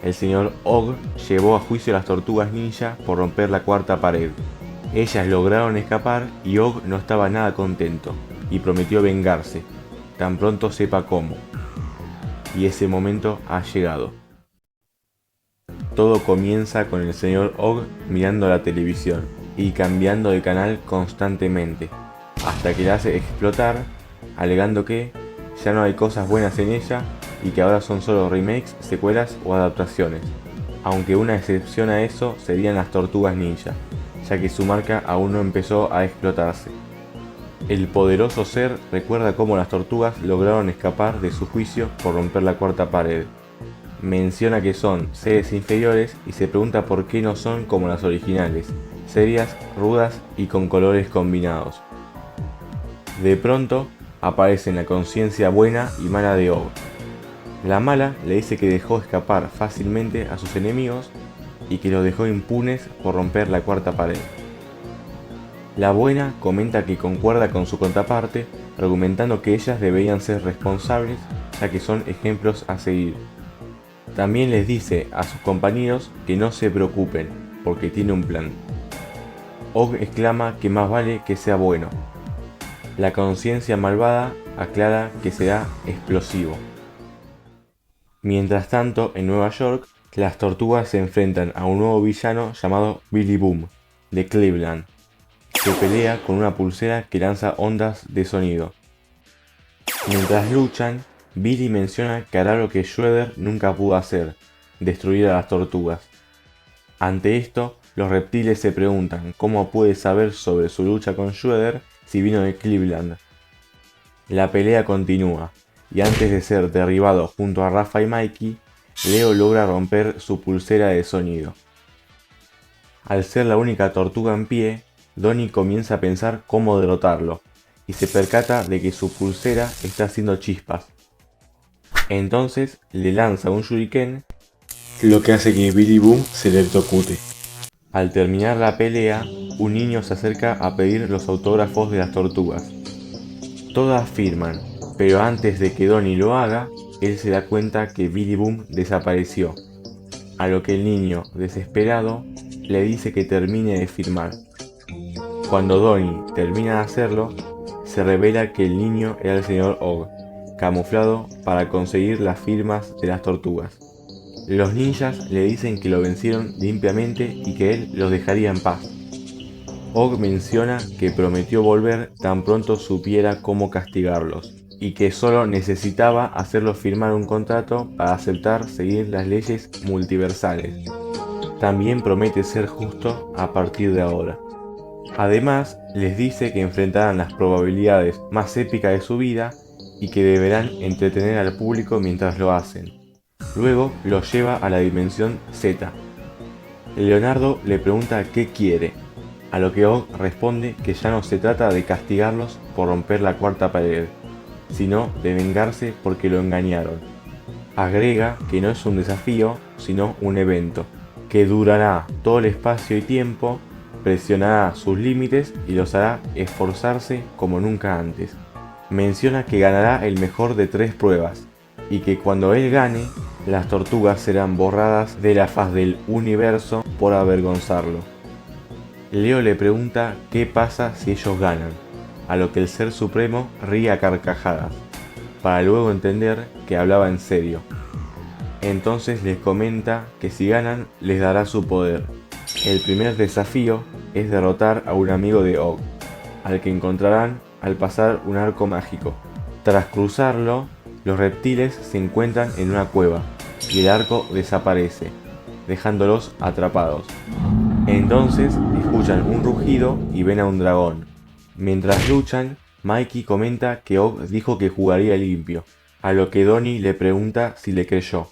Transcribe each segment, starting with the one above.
el señor Og llevó a juicio a las tortugas ninja por romper la cuarta pared. Ellas lograron escapar y Og no estaba nada contento y prometió vengarse, tan pronto sepa cómo. Y ese momento ha llegado. Todo comienza con el señor Og mirando la televisión y cambiando de canal constantemente, hasta que la hace explotar, alegando que ya no hay cosas buenas en ella y que ahora son solo remakes, secuelas o adaptaciones, aunque una excepción a eso serían las tortugas ninja, ya que su marca aún no empezó a explotarse. El poderoso ser recuerda cómo las tortugas lograron escapar de su juicio por romper la cuarta pared. Menciona que son seres inferiores y se pregunta por qué no son como las originales, serias, rudas y con colores combinados. De pronto aparecen la conciencia buena y mala de Og. La mala le dice que dejó escapar fácilmente a sus enemigos y que los dejó impunes por romper la cuarta pared. La buena comenta que concuerda con su contraparte, argumentando que ellas deberían ser responsables ya que son ejemplos a seguir. También les dice a sus compañeros que no se preocupen, porque tiene un plan. Og exclama que más vale que sea bueno. La conciencia malvada aclara que será explosivo. Mientras tanto, en Nueva York, las tortugas se enfrentan a un nuevo villano llamado Billy Boom, de Cleveland, que pelea con una pulsera que lanza ondas de sonido. Mientras luchan, Billy menciona que hará lo que Shredder nunca pudo hacer, destruir a las tortugas. Ante esto, los reptiles se preguntan cómo puede saber sobre su lucha con Shredder si vino de Cleveland. La pelea continúa, y antes de ser derribado junto a Rafa y Mikey, Leo logra romper su pulsera de sonido. Al ser la única tortuga en pie, Donnie comienza a pensar cómo derrotarlo, y se percata de que su pulsera está haciendo chispas. Entonces le lanza un shuriken, lo que hace que Billy Boom se electrocute. Al terminar la pelea, un niño se acerca a pedir los autógrafos de las tortugas. Todas firman, pero antes de que Donnie lo haga, él se da cuenta que Billy Boom desapareció, a lo que el niño, desesperado, le dice que termine de firmar. Cuando Donnie termina de hacerlo, se revela que el niño era el señor Og, camuflado para conseguir las firmas de las tortugas. Los ninjas le dicen que lo vencieron limpiamente y que él los dejaría en paz. Og menciona que prometió volver tan pronto supiera cómo castigarlos, y que solo necesitaba hacerlos firmar un contrato para aceptar seguir las leyes multiversales. También promete ser justo a partir de ahora. Además, les dice que enfrentarán las probabilidades más épicas de su vida y que deberán entretener al público mientras lo hacen. Luego los lleva a la dimensión Z. Leonardo le pregunta qué quiere, a lo que Og responde que ya no se trata de castigarlos por romper la cuarta pared, sino de vengarse porque lo engañaron. Agrega que no es un desafío, sino un evento, que durará todo el espacio y tiempo, presionará sus límites y los hará esforzarse como nunca antes. Menciona que ganará el mejor de 3 pruebas, y que cuando él gane, las tortugas serán borradas de la faz del universo por avergonzarlo. Leo le pregunta qué pasa si ellos ganan, a lo que el Ser Supremo ríe a carcajadas, para luego entender que hablaba en serio. Entonces les comenta que si ganan les dará su poder. El primer desafío es derrotar a un amigo de Og, al que encontrarán al pasar un arco mágico. Tras cruzarlo, los reptiles se encuentran en una cueva y el arco desaparece, dejándolos atrapados. Entonces escuchan un rugido y ven a un dragón. Mientras luchan, Mikey comenta que Og dijo que jugaría limpio, a lo que Donnie le pregunta si le creyó.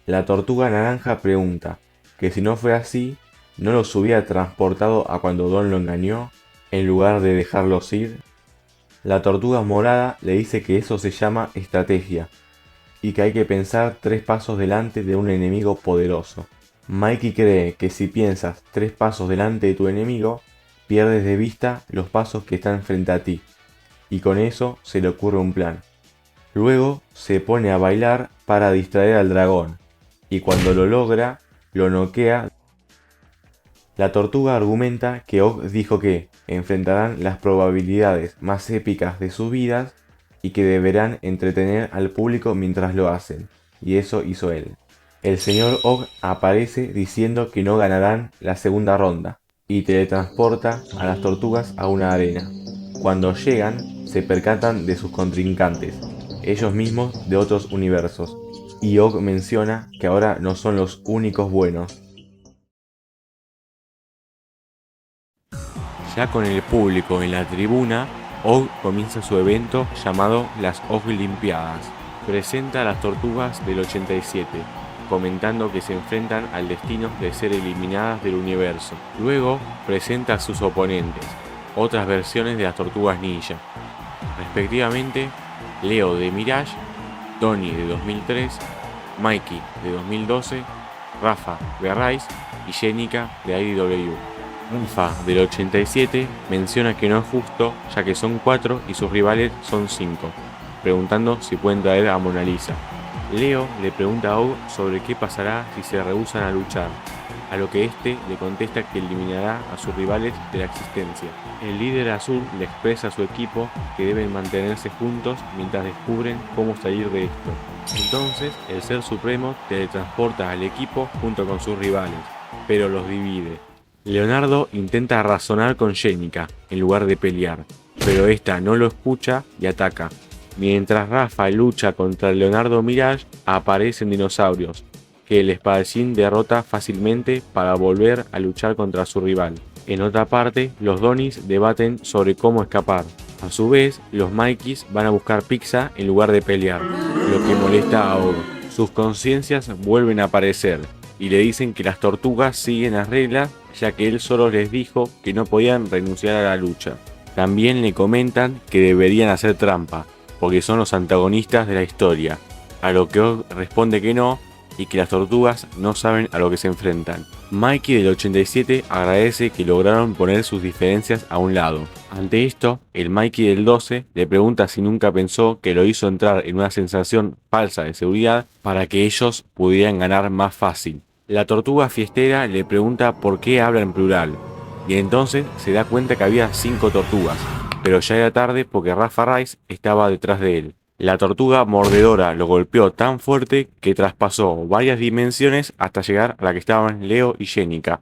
La tortuga naranja pregunta que si no fue así, ¿no los hubiera transportado a cuando Don lo engañó, en lugar de dejarlos ir? La tortuga morada le dice que eso se llama estrategia, y que hay que pensar 3 pasos delante de un enemigo poderoso. Mikey cree que si piensas 3 pasos delante de tu enemigo, pierdes de vista los pasos que están frente a ti, y con eso se le ocurre un plan. Luego se pone a bailar para distraer al dragón, y cuando lo logra, lo noquea. La tortuga argumenta que Og dijo que enfrentarán las probabilidades más épicas de sus vidas y que deberán entretener al público mientras lo hacen, y eso hizo él. El señor Og aparece diciendo que no ganarán la segunda ronda y teletransporta a las tortugas a una arena. Cuando llegan, se percatan de sus contrincantes, ellos mismos de otros universos, y Og menciona que ahora no son los únicos buenos. Ya con el público en la tribuna, Og comienza su evento llamado las Oglimpiadas. Presenta a las tortugas del 87, comentando que se enfrentan al destino de ser eliminadas del universo. Luego presenta a sus oponentes, otras versiones de las tortugas ninja, respectivamente Leo de Mirage, Donnie de 2003, Mikey de 2012, Rafa de Rise y Jenica de IDW. Rafa del 87 menciona que no es justo, ya que son 4 y sus rivales son 5, preguntando si pueden traer a Mona Lisa. Leo le pregunta a Og sobre qué pasará si se rehúsan a luchar, a lo que este le contesta que eliminará a sus rivales de la existencia. El líder azul le expresa a su equipo que deben mantenerse juntos mientras descubren cómo salir de esto. Entonces, el Ser Supremo teletransporta al equipo junto con sus rivales, pero los divide. Leonardo intenta razonar con Jenica en lugar de pelear, pero esta no lo escucha y ataca. Mientras Rafa lucha contra Leonardo Mirage, aparecen dinosaurios, que el espadachín derrota fácilmente para volver a luchar contra su rival. En otra parte, los Donnies debaten sobre cómo escapar. A su vez, los Mikeys van a buscar pizza en lugar de pelear, lo que molesta a Og. Sus conciencias vuelven a aparecer y le dicen que las tortugas siguen las reglas, ya que él solo les dijo que no podían renunciar a la lucha. También le comentan que deberían hacer trampa, porque son los antagonistas de la historia, a lo que Og responde que no, y que las tortugas no saben a lo que se enfrentan. Mikey del 87 agradece que lograron poner sus diferencias a un lado. Ante esto, el Mikey del 12 le pregunta si nunca pensó que lo hizo entrar en una sensación falsa de seguridad para que ellos pudieran ganar más fácil. La tortuga fiestera le pregunta por qué habla en plural, y entonces se da cuenta que había 5 tortugas, pero ya era tarde porque Rafa Rise estaba detrás de él. La tortuga mordedora lo golpeó tan fuerte que traspasó varias dimensiones hasta llegar a la que estaban Leo y Jenica.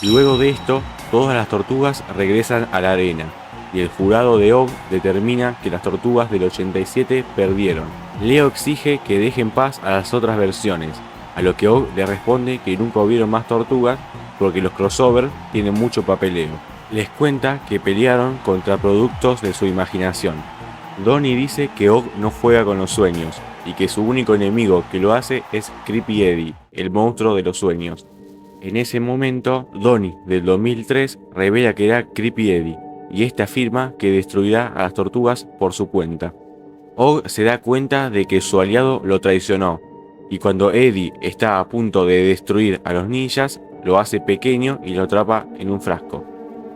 Luego de esto, todas las tortugas regresan a la arena, y el jurado de Og determina que las tortugas del 87 perdieron. Leo exige que deje en paz a las otras versiones, a lo que Og le responde que nunca hubieron más tortugas porque los crossover tienen mucho papeleo. Les cuenta que pelearon contra productos de su imaginación. Donnie dice que Og no juega con los sueños y que su único enemigo que lo hace es Creepy Eddie, el monstruo de los sueños. En ese momento, Donnie del 2003 revela que era Creepy Eddie y este afirma que destruirá a las tortugas por su cuenta. Og se da cuenta de que su aliado lo traicionó y cuando Eddie está a punto de destruir a los ninjas, lo hace pequeño y lo atrapa en un frasco.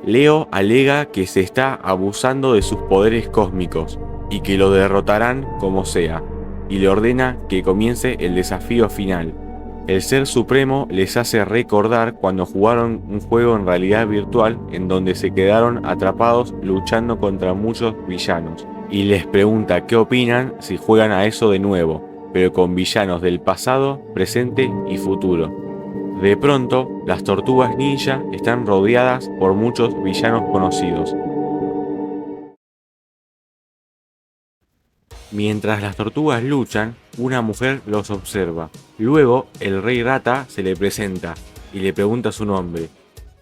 Leo alega que se está abusando de sus poderes cósmicos y que lo derrotarán como sea, y le ordena que comience el desafío final. El Ser Supremo les hace recordar cuando jugaron un juego en realidad virtual en donde se quedaron atrapados luchando contra muchos villanos, y les pregunta qué opinan si juegan a eso de nuevo, pero con villanos del pasado, presente y futuro. De pronto, las tortugas ninja están rodeadas por muchos villanos conocidos. Mientras las tortugas luchan, una mujer los observa. Luego, el rey rata se le presenta y le pregunta su nombre,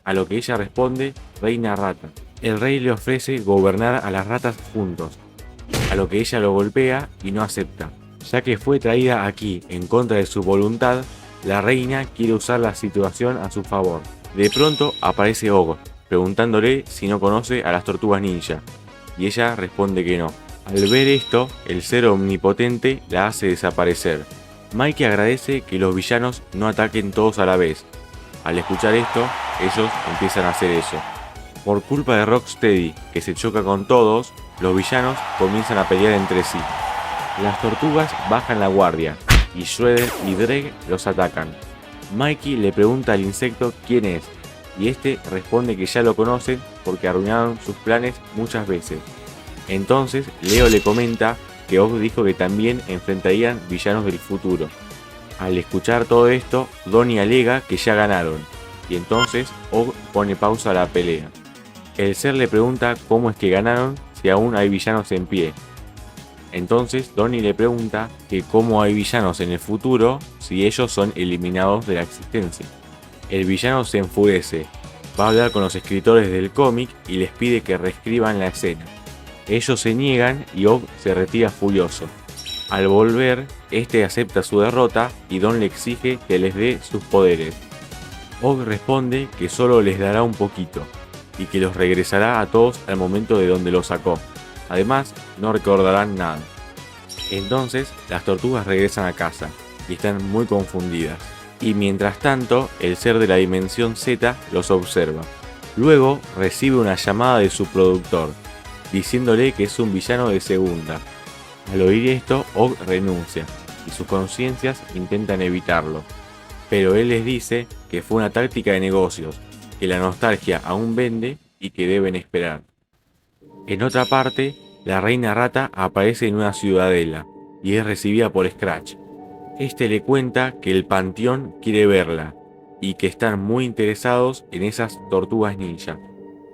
a lo que ella responde, Reina Rata. El rey le ofrece gobernar a las ratas juntos, a lo que ella lo golpea y no acepta. Ya que fue traída aquí en contra de su voluntad, la reina quiere usar la situación a su favor. De pronto aparece Og, preguntándole si no conoce a las tortugas ninja, y ella responde que no. Al ver esto, el ser omnipotente la hace desaparecer. Mikey agradece que los villanos no ataquen todos a la vez. Al escuchar esto, ellos empiezan a hacer eso. Por culpa de Rocksteady, que se choca con todos, los villanos comienzan a pelear entre sí. Las tortugas bajan la guardia y Shredder y Dreg los atacan. Mikey le pregunta al insecto quién es, y este responde que ya lo conocen porque arruinaron sus planes muchas veces. Entonces Leo le comenta que Ogg dijo que también enfrentarían villanos del futuro. Al escuchar todo esto, Donnie alega que ya ganaron, y entonces Ogg pone pausa a la pelea. El ser le pregunta cómo es que ganaron si aún hay villanos en pie. Entonces Donnie le pregunta que cómo hay villanos en el futuro si ellos son eliminados de la existencia. El villano se enfurece, va a hablar con los escritores del cómic y les pide que reescriban la escena. Ellos se niegan y Ogg se retira furioso. Al volver, este acepta su derrota y Don le exige que les dé sus poderes. Ogg responde que solo les dará un poquito y que los regresará a todos al momento de donde los sacó. Además, no recordarán nada. Entonces, las tortugas regresan a casa y están muy confundidas. Y mientras tanto, el ser de la dimensión Z los observa. Luego recibe una llamada de su productor, diciéndole que es un villano de segunda. Al oír esto, Ogg renuncia y sus conciencias intentan evitarlo. Pero él les dice que fue una táctica de negocios, que la nostalgia aún vende y que deben esperar. En otra parte, la reina rata aparece en una ciudadela y es recibida por Scratch. Este le cuenta que el panteón quiere verla y que están muy interesados en esas tortugas ninja.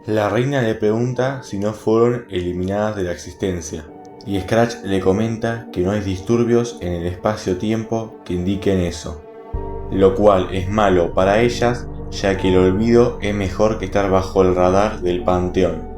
La reina le pregunta si no fueron eliminadas de la existencia, y Scratch le comenta que no hay disturbios en el espacio-tiempo que indiquen eso, lo cual es malo para ellas, ya que el olvido es mejor que estar bajo el radar del panteón.